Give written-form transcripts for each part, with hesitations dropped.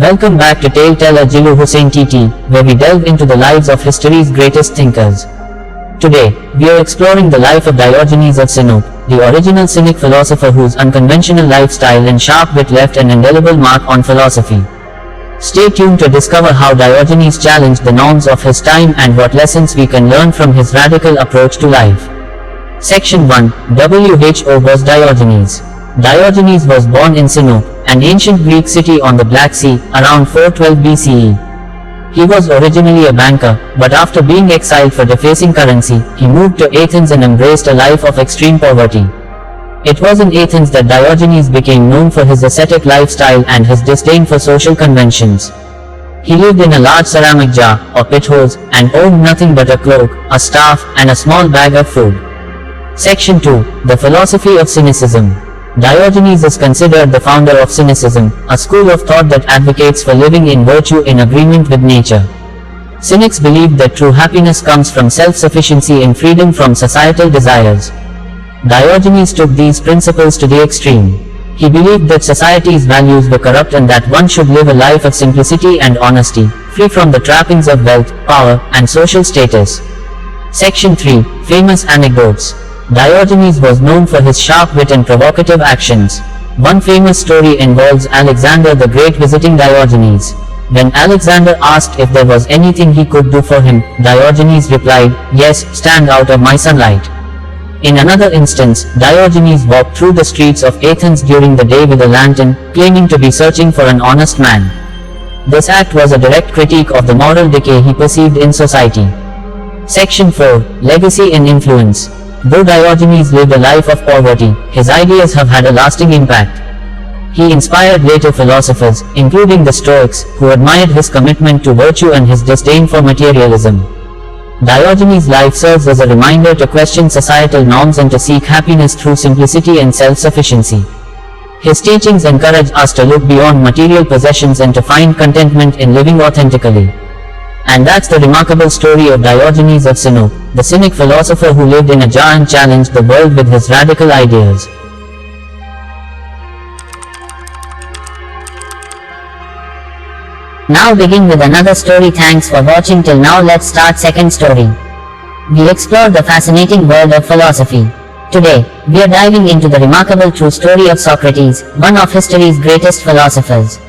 Welcome back to Tale-Teller Jillu Hussein TT, where we delve into the lives of history's greatest thinkers. Today, we are exploring the life of Diogenes of Sinope, the original Cynic philosopher whose unconventional lifestyle and sharp wit left an indelible mark on philosophy. Stay tuned to discover how Diogenes challenged the norms of his time and what lessons we can learn from his radical approach to life. Section 1. Who was Diogenes? Diogenes was born in Sinope, an ancient Greek city on the Black Sea, around 412 BCE. He was originally a banker, but after being exiled for defacing currency, he moved to Athens and embraced a life of extreme poverty. It was in Athens that Diogenes became known for his ascetic lifestyle and his disdain for social conventions. He lived in a large ceramic jar, or pithos, and owned nothing but a cloak, a staff, and a small bag of food. Section 2. The philosophy of Cynicism. Diogenes is considered the founder of Cynicism, a school of thought that advocates for living in virtue in agreement with nature. Cynics believed that true happiness comes from self-sufficiency and freedom from societal desires. Diogenes took these principles to the extreme. He believed that society's values were corrupt and that one should live a life of simplicity and honesty, free from the trappings of wealth, power, and social status. Section 3. Famous anecdotes. Diogenes was known for his sharp wit and provocative actions. One famous story involves Alexander the Great visiting Diogenes. When Alexander asked if there was anything he could do for him, Diogenes replied, "Yes, stand out of my sunlight." In another instance, Diogenes walked through the streets of Athens during the day with a lantern, claiming to be searching for an honest man. This act was a direct critique of the moral decay he perceived in society. Section 4. Legacy and influence. Though Diogenes lived a life of poverty, his ideas have had a lasting impact. He inspired later philosophers, including the Stoics, who admired his commitment to virtue and his disdain for materialism. Diogenes' life serves as a reminder to question societal norms and to seek happiness through simplicity and self-sufficiency. His teachings encourage us to look beyond material possessions and to find contentment in living authentically. And that's the remarkable story of Diogenes of Sinope, the Cynic philosopher who lived in a jar and challenged the world with his radical ideas. Now begin with another story. Thanks for watching till now. Let's start second story. We explore the fascinating world of philosophy. Today, we are diving into the remarkable true story of Socrates, one of history's greatest philosophers.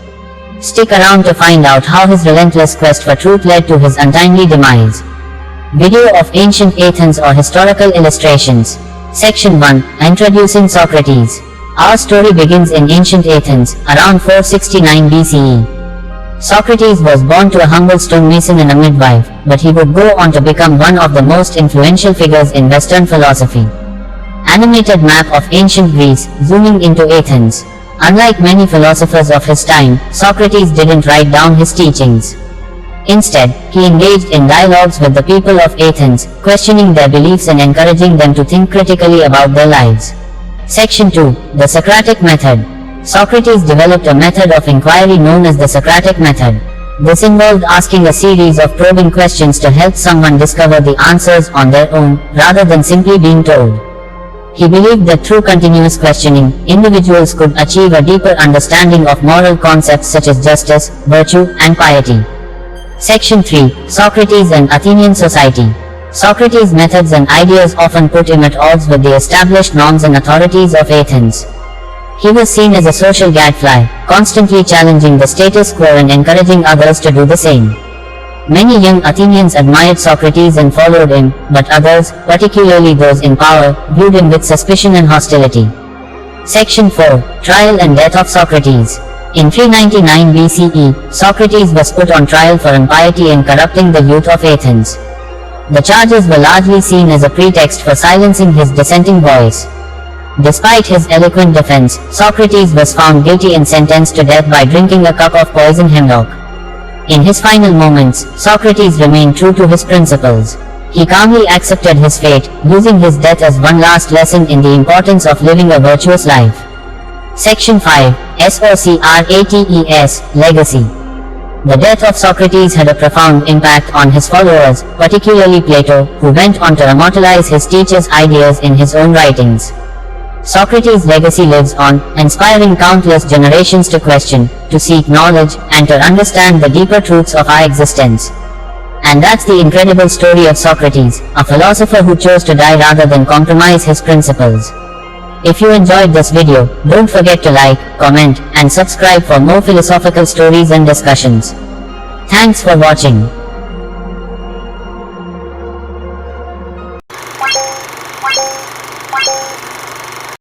Stick around to find out how his relentless quest for truth led to his untimely demise. Video of ancient Athens or historical illustrations. Section 1. Introducing Socrates. Our story begins in ancient Athens, around 469 BCE. Socrates was born to a humble stonemason and a midwife, but he would go on to become one of the most influential figures in Western philosophy. Animated map of ancient Greece, zooming into Athens. Unlike many philosophers of his time, Socrates didn't write down his teachings. Instead, he engaged in dialogues with the people of Athens, questioning their beliefs and encouraging them to think critically about their lives. Section 2. The Socratic Method. Socrates developed a method of inquiry known as the Socratic Method. This involved asking a series of probing questions to help someone discover the answers on their own, rather than simply being told. He believed that through continuous questioning, individuals could achieve a deeper understanding of moral concepts such as justice, virtue, and piety. Section 3. Socrates and Athenian society. Socrates' methods and ideas often put him at odds with the established norms and authorities of Athens. He was seen as a social gadfly, constantly challenging the status quo and encouraging others to do the same. Many young Athenians admired Socrates and followed him, but others, particularly those in power, viewed him with suspicion and hostility. Section 4. Trial and Death of Socrates. In 399 BCE, Socrates was put on trial for impiety and corrupting the youth of Athens. The charges were largely seen as a pretext for silencing his dissenting voice. Despite his eloquent defense, Socrates was found guilty and sentenced to death by drinking a cup of poison hemlock. In his final moments, Socrates remained true to his principles. He calmly accepted his fate, using his death as one last lesson in the importance of living a virtuous life. Section 5. Socrates. Legacy. The death of Socrates had a profound impact on his followers, particularly Plato, who went on to immortalize his teacher's ideas in his own writings. Socrates' legacy lives on, inspiring countless generations to question, to seek knowledge, and to understand the deeper truths of our existence. And that's the incredible story of Socrates, a philosopher who chose to die rather than compromise his principles. If you enjoyed this video, don't forget to like, comment, and subscribe for more philosophical stories and discussions. Thanks for watching.